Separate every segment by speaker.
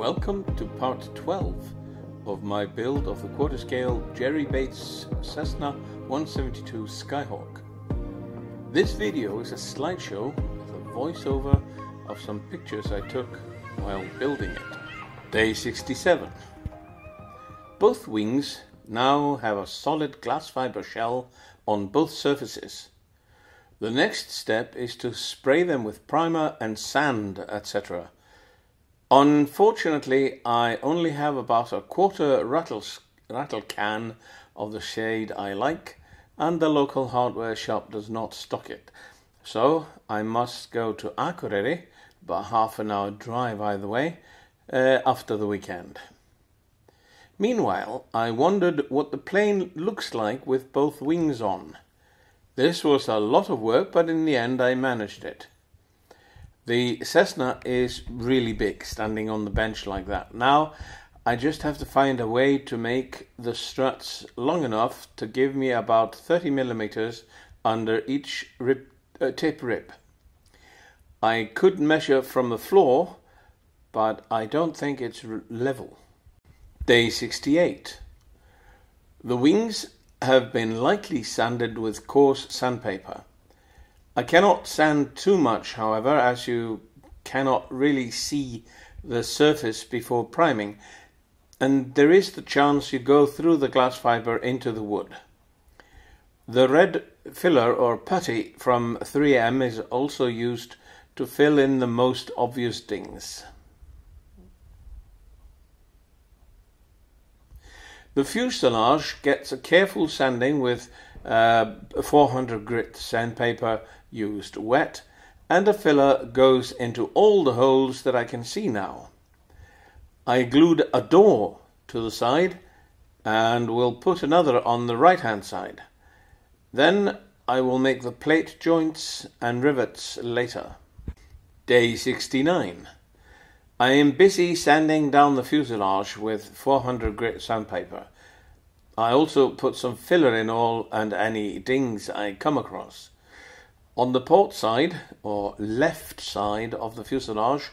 Speaker 1: Welcome to part 12 of my build of the quarter-scale Jerry Bates Cessna 172 Skyhawk. This video is a slideshow with a voiceover of some pictures I took while building it. Day 67. Both wings now have a solid glass fiber shell on both surfaces. The next step is to spray them with primer and sand, etc. Unfortunately, I only have about a quarter rattle can of the shade I like, and the local hardware shop does not stock it. So I must go to Akureyri, about half an hour drive either way, after the weekend. Meanwhile, I wondered what the plane looks like with both wings on. This was a lot of work, but in the end I managed it. The Cessna is really big, standing on the bench like that. Now, I just have to find a way to make the struts long enough to give me about 30 millimeters under each tape rib. I could measure from the floor, but I don't think it's level. Day 68. The wings have been lightly sanded with coarse sandpaper. I cannot sand too much, however, as you cannot really see the surface before priming, and there is the chance you go through the glass fiber into the wood. The red filler or putty from 3M is also used to fill in the most obvious dings. The fuselage gets a careful sanding with 400 grit sandpaper used wet, and a filler goes into all the holes that I can see now. I glued a door to the side and will put another on the right hand side. Then I will make the plate joints and rivets later. Day 69. I am busy sanding down the fuselage with 400 grit sandpaper. I also put some filler in all and any dings I come across. On the port side, or left side of the fuselage,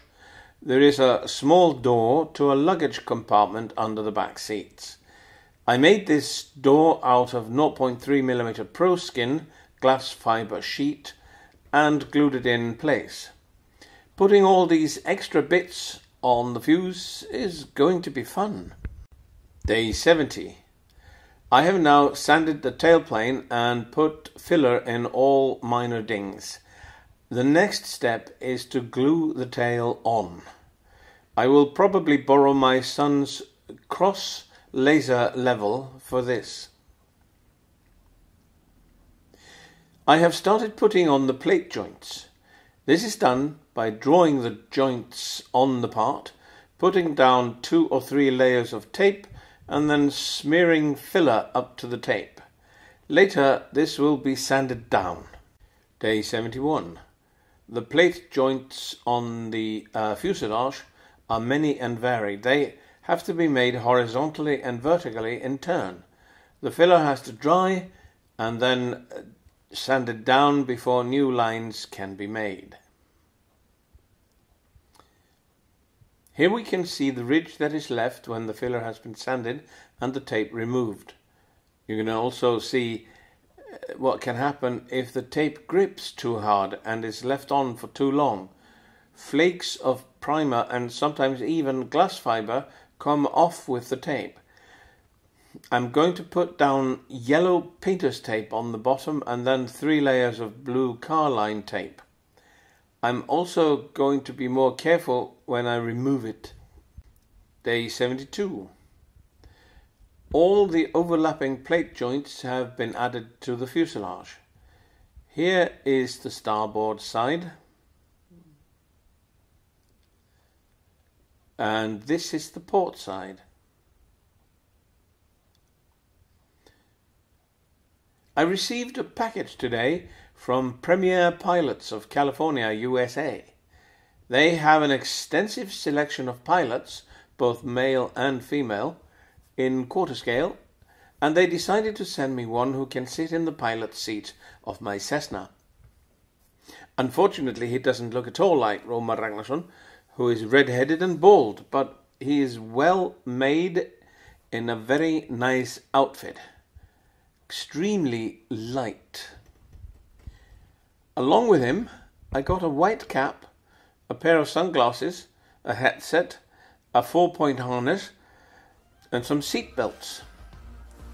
Speaker 1: there is a small door to a luggage compartment under the back seats. I made this door out of 0.3mm Pro Skin glass fiber sheet and glued it in place. Putting all these extra bits on the fuse is going to be fun. Day 70. I have now sanded the tailplane and put filler in all minor dings. The next step is to glue the tail on. I will probably borrow my son's cross laser level for this. I have started putting on the plate joints. This is done by drawing the joints on the part, putting down 2 or 3 layers of tape, and then smearing filler up to the tape. Later, this will be sanded down. Day 71. The plate joints on the fuselage are many and varied. They have to be made horizontally and vertically in turn. The filler has to dry and then sanded down before new lines can be made. Here we can see the ridge that is left when the filler has been sanded and the tape removed. You can also see what can happen if the tape grips too hard and is left on for too long. Flakes of primer and sometimes even glass fiber come off with the tape. I'm going to put down yellow painter's tape on the bottom and then 3 layers of blue car line tape. I'm also going to be more careful when I remove it. Day 72. All the overlapping plate joints have been added to the fuselage. Here is the starboard side. And this is the port side. I received a package today from Premier Pilots of California, USA. They have an extensive selection of pilots, both male and female, in quarter scale, and they decided to send me one who can sit in the pilot's seat of my Cessna. Unfortunately, he doesn't look at all like Omar Ragnarsson, who is red-headed and bald, but he is well made in a very nice outfit. Extremely light. Along with him, I got a white cap, a pair of sunglasses, a headset, a 4-point harness, and some seat belts.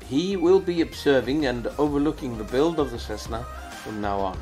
Speaker 1: He will be observing and overlooking the build of the Cessna from now on.